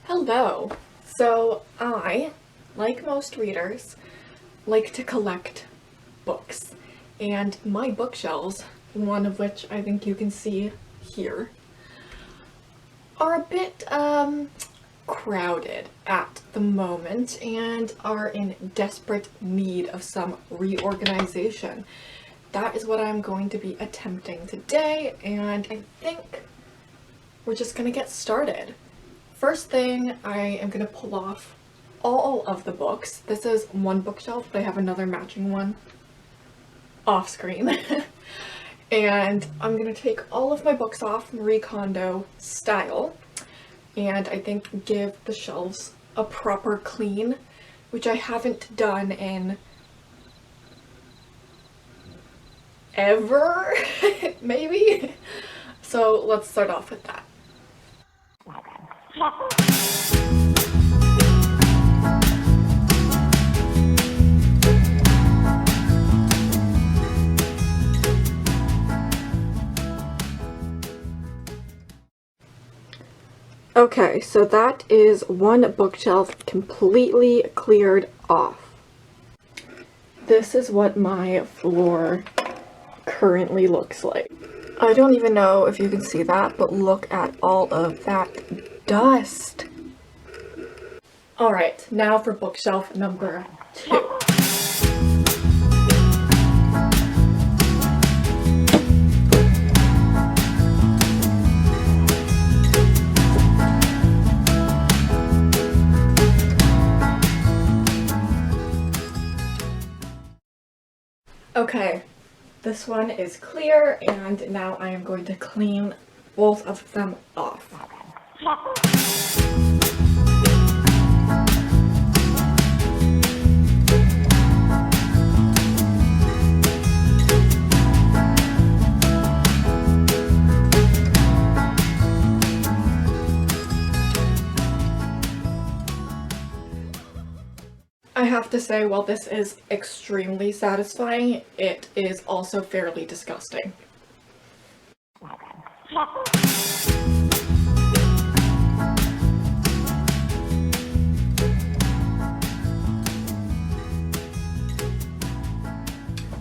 Hello. So I, like most readers, like to collect books. And my bookshelves, one of which I think you can see here, are a bit crowded at the moment and are in desperate need of some reorganization. That is what I'm going to be attempting today, and I think we're just gonna get started. First thing, I am going to pull off all of the books. This is one bookshelf, but I have another matching one off screen. And I'm going to take all of my books off Marie Kondo style, and I think give the shelves a proper clean, which I haven't done in ever, maybe? So let's start off with that. Okay, so that is one bookshelf completely cleared off. This is what my floor currently looks like. I don't even know if you can see that, but look at all of that dust. Alright, now for bookshelf number 2. Okay, this one is clear, and now I am going to clean both of them off. I have to say, while this is extremely satisfying, it is also fairly disgusting.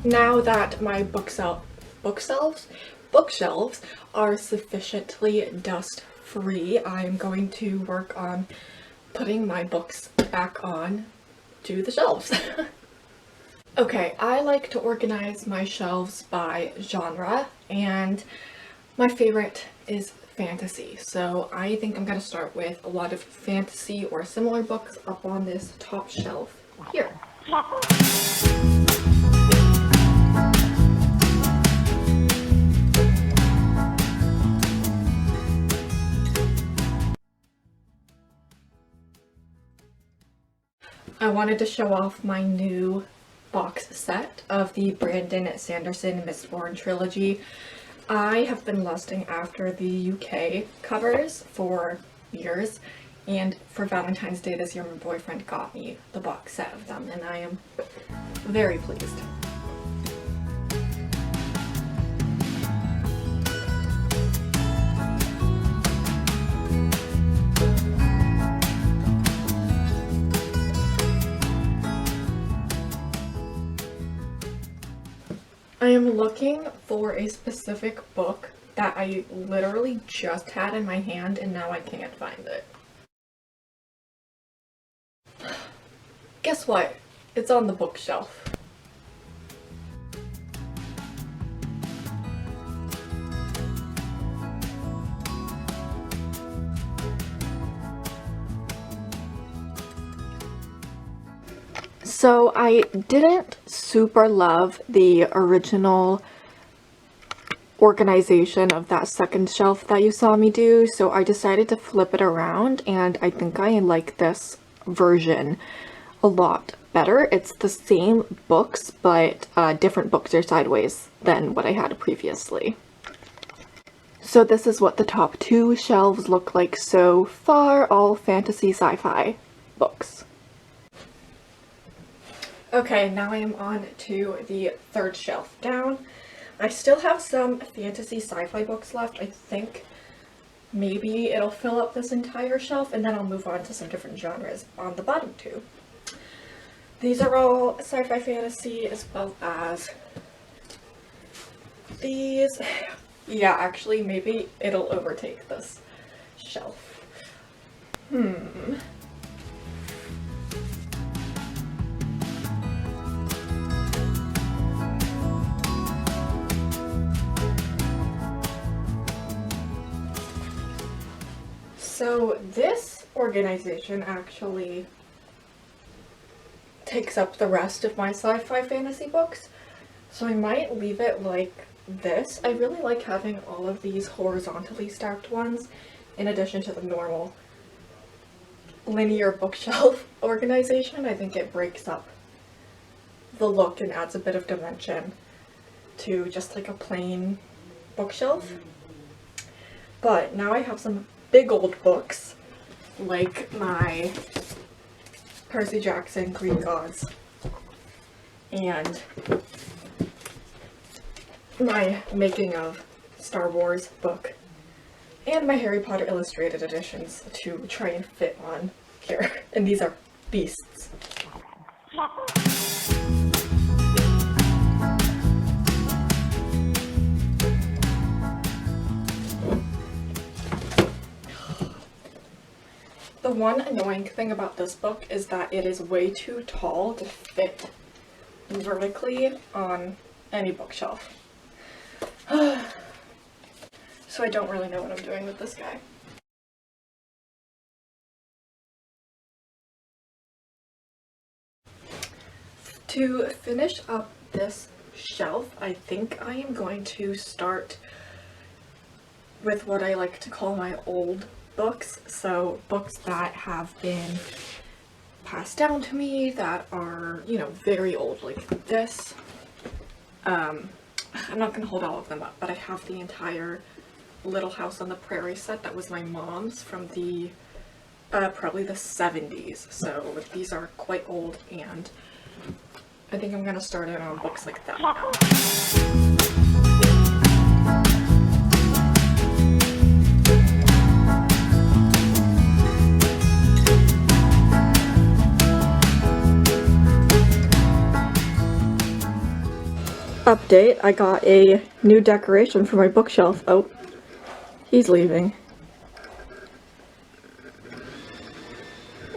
Now that my bookshelves are sufficiently dust-free, I'm going to work on putting my books back on to the shelves. Okay, I like to organize my shelves by genre, and my favorite is fantasy. So I think I'm going to start with a lot of fantasy or similar books up on this top shelf here. I wanted to show off my new box set of the Brandon Sanderson Mistborn trilogy. I have been lusting after the UK covers for years, and for Valentine's Day this year my boyfriend got me the box set of them, and I am very pleased. I am looking for a specific book that I literally just had in my hand and now I can't find it. Guess what? It's on the bookshelf. So I didn't super love the original organization of that second shelf that you saw me do, so I decided to flip it around, and I think I like this version a lot better. It's the same books, but different books are sideways than what I had previously. So this is what the top 2 shelves look like so far, all fantasy sci-fi books. Okay, now I am on to the third shelf down. I still have some fantasy sci-fi books left. I think maybe it'll fill up this entire shelf, and then I'll move on to some different genres on the bottom two. These are all sci-fi fantasy, as well as these. Yeah, actually, maybe it'll overtake this shelf. So this organization actually takes up the rest of my sci-fi fantasy books, so I might leave it like this. I really like having all of these horizontally stacked ones in addition to the normal linear bookshelf organization. I think it breaks up the look and adds a bit of dimension to just like a plain bookshelf. But now I have some big old books like my Percy Jackson Greek Gods and my Making of Star Wars book and my Harry Potter illustrated editions to try and fit on here. And these are beasts. The one annoying thing about this book is that it is way too tall to fit vertically on any bookshelf. So I don't really know what I'm doing with this guy. To finish up this shelf, I think I am going to start with what I like to call my old books. So books that have been passed down to me that are, you know, very old, like this. I'm not going to hold all of them up, but I have the entire Little House on the Prairie set that was my mom's from the probably the 70s. So these are quite old, and I think I'm going to start in on books like that now. Update, I got a new decoration for my bookshelf. Oh, he's leaving.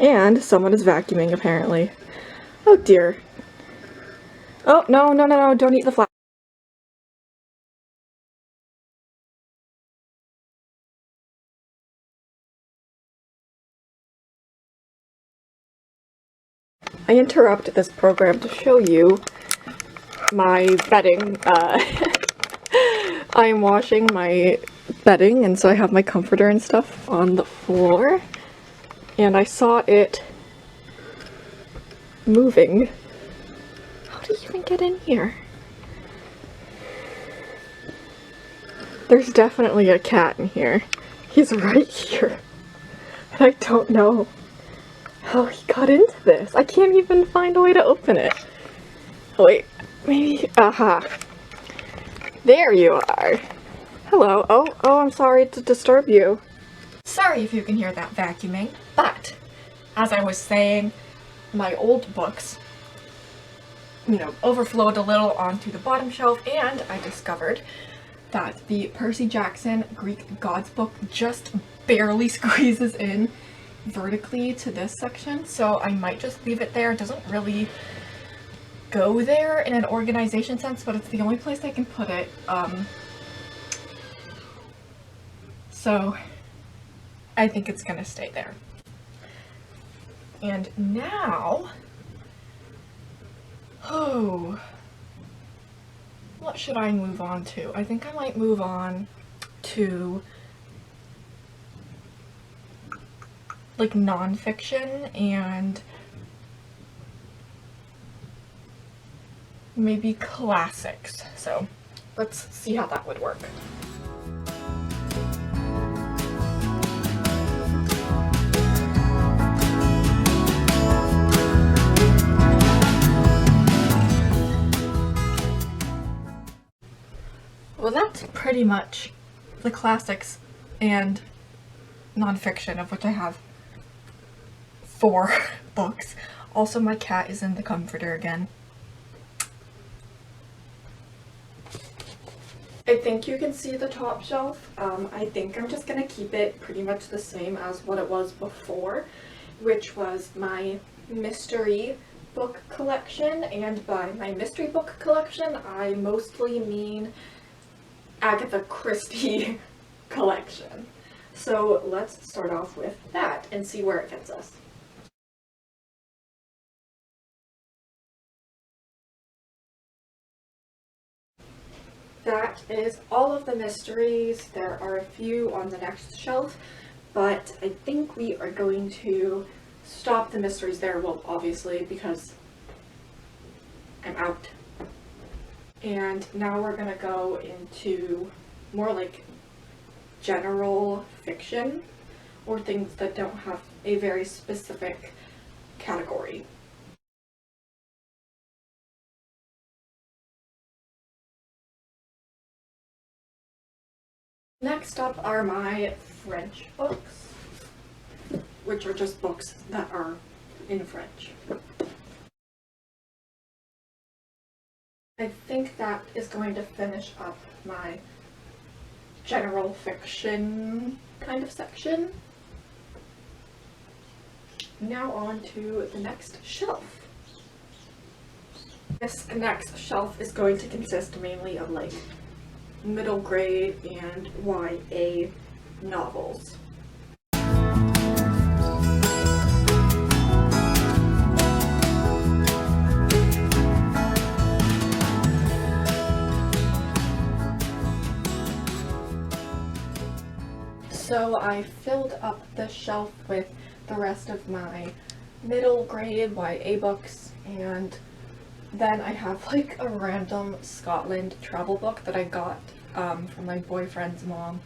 And someone is vacuuming, apparently. Oh dear. Oh, no, no, no, no, don't eat the flower. I interrupt this program to show you my bedding. I'm washing my bedding, and so I have my comforter and stuff on the floor, and I saw it moving. How did you even get in here? There's definitely a cat in here. He's right here. And I don't know how he got into this. I can't even find a way to open it. Wait, maybe, aha. There you are. Hello. Oh, I'm sorry to disturb you. Sorry if you can hear that vacuuming, but as I was saying, my old books, you know, overflowed a little onto the bottom shelf, and I discovered that the Percy Jackson Greek Gods book just barely squeezes in vertically to this section, so I might just leave it there. It doesn't really go there in an organization sense, but it's the only place I can put it. So I think it's gonna stay there. And now, what should I move on to? I think I might move on to like nonfiction and maybe classics. So let's see how that would work. Well, that's pretty much the classics and nonfiction, of which I have 4 books. Also, my cat is in the comforter again. I think you can see the top shelf. I think I'm just gonna keep it pretty much the same as what it was before, which was my mystery book collection, and by my mystery book collection I mostly mean Agatha Christie collection. So let's start off with that and see where it gets us. That is all of the mysteries. There are a few on the next shelf, but I think we are going to stop the mysteries there, well, obviously, because I'm out. And now we're gonna go into more like general fiction, or things that don't have a very specific category. Next up are my French books, which are just books that are in French. I think that is going to finish up my general fiction kind of section. Now on to the next shelf. This next shelf is going to consist mainly of like middle grade and YA novels. So I filled up the shelf with the rest of my middle grade YA books, and then I have like a random Scotland travel book that I got from my boyfriend's mom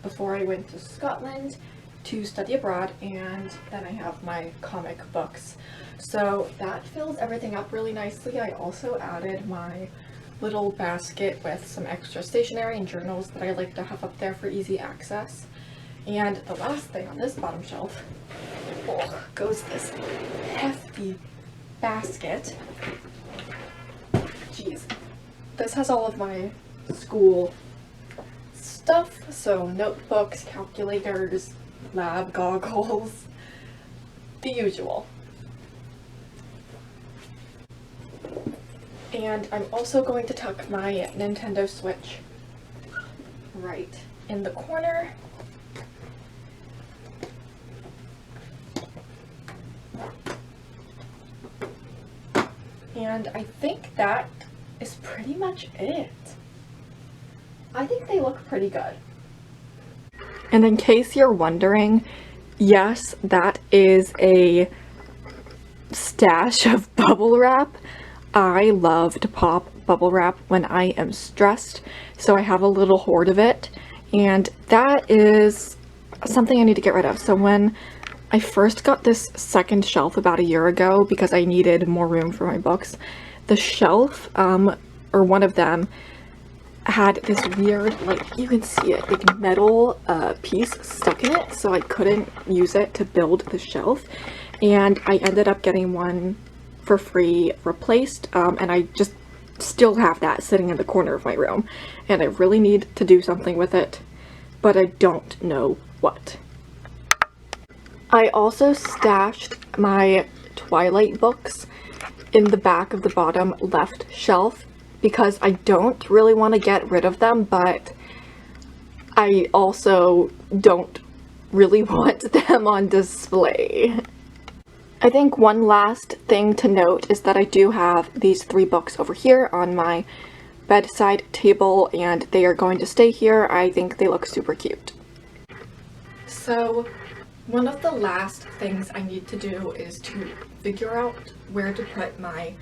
before I went to Scotland to study abroad, and then I have my comic books. So that fills everything up really nicely. I also added my little basket with some extra stationery and journals that I like to have up there for easy access. And the last thing on this bottom shelf goes this hefty basket. Jeez. This has all of my school stuff, so notebooks, calculators, lab goggles, the usual. And I'm also going to tuck my Nintendo Switch right in the corner. And I think that is pretty much it. I think they look pretty good. And in case you're wondering, yes, that is a stash of bubble wrap. I love to pop bubble wrap when I am stressed, so I have a little hoard of it, and that is something I need to get rid of. So when I first got this second shelf about a year ago because I needed more room for my books, the shelf, or one of them, had this weird, like, you can see it, like metal piece stuck in it, so I couldn't use it to build the shelf, and I ended up getting one for free replaced, and I just still have that sitting in the corner of my room, and I really need to do something with it, but I don't know what. I also stashed my Twilight books in the back of the bottom left shelf because I don't really want to get rid of them, but I also don't really want them on display. I think one last thing to note is that I do have these 3 books over here on my bedside table, and they are going to stay here. I think they look super cute. So one of the last things I need to do is to figure out where to put my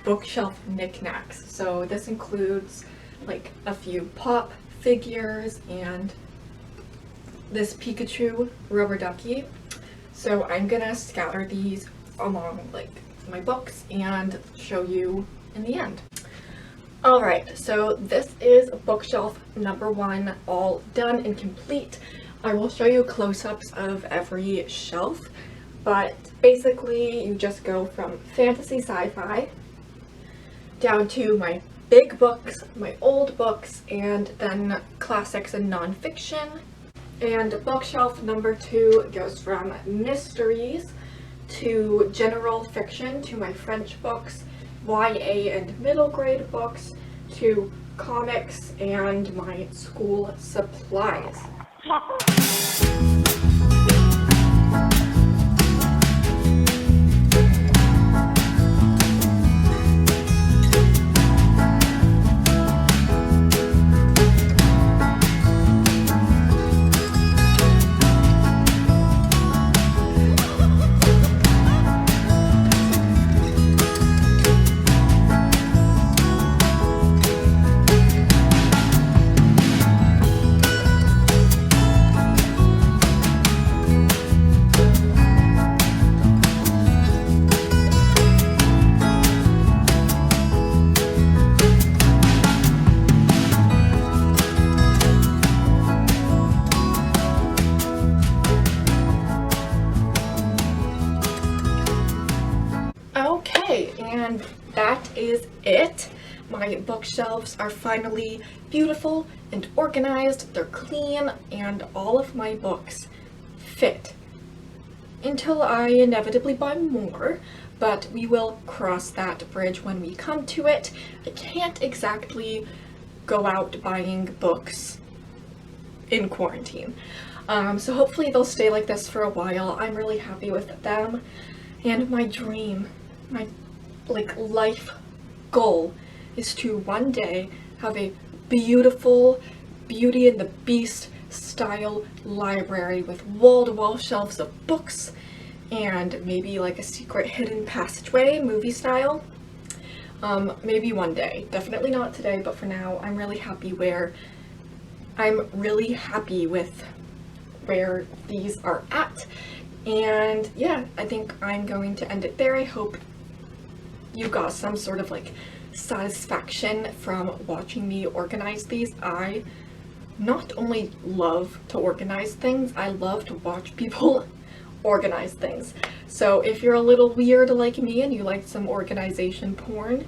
bookshelf knickknacks. So this includes like a few pop figures and this Pikachu rubber ducky. So I'm gonna scatter these along like my books and show you in the end. Alright, so this is bookshelf number 1, all done and complete. I will show you close-ups of every shelf, but basically you just go from fantasy sci-fi down to my big books, my old books, and then classics and nonfiction. And bookshelf number 2 goes from mysteries to general fiction, to my French books, YA and middle grade books, to comics and my school supplies. Okay, and that is it. My bookshelves are finally beautiful and organized, they're clean, and all of my books fit. Until I inevitably buy more, but we will cross that bridge when we come to it. I can't exactly go out buying books in quarantine. So hopefully they'll stay like this for a while. I'm really happy with them. And my dream, my life goal is to one day have a beautiful Beauty and the Beast style library with wall-to-wall shelves of books and maybe like a secret hidden passageway, movie style. Maybe one day. Definitely not today, but for now I'm really happy with where these are at. And yeah, I think I'm going to end it there. I hope you got some sort of satisfaction from watching me organize these. I not only love to organize things, I love to watch people organize things. So if you're a little weird like me and you like some organization porn,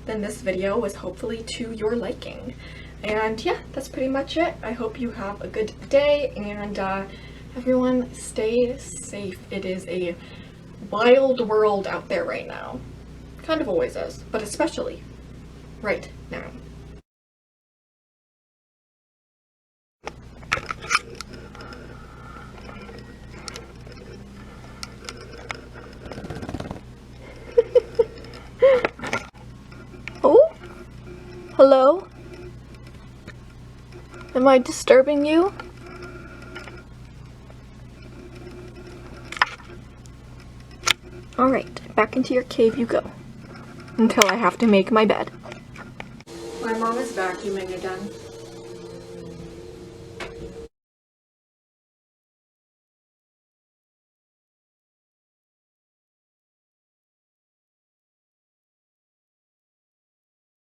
then this video was hopefully to your liking. And yeah, that's pretty much it. I hope you have a good day, and everyone stay safe. It is a wild world out there right now. Kind of always is, but especially right now. Oh? Hello? Am I disturbing you? Alright, back into your cave you go. Until I have to make my bed. My mom is vacuuming again.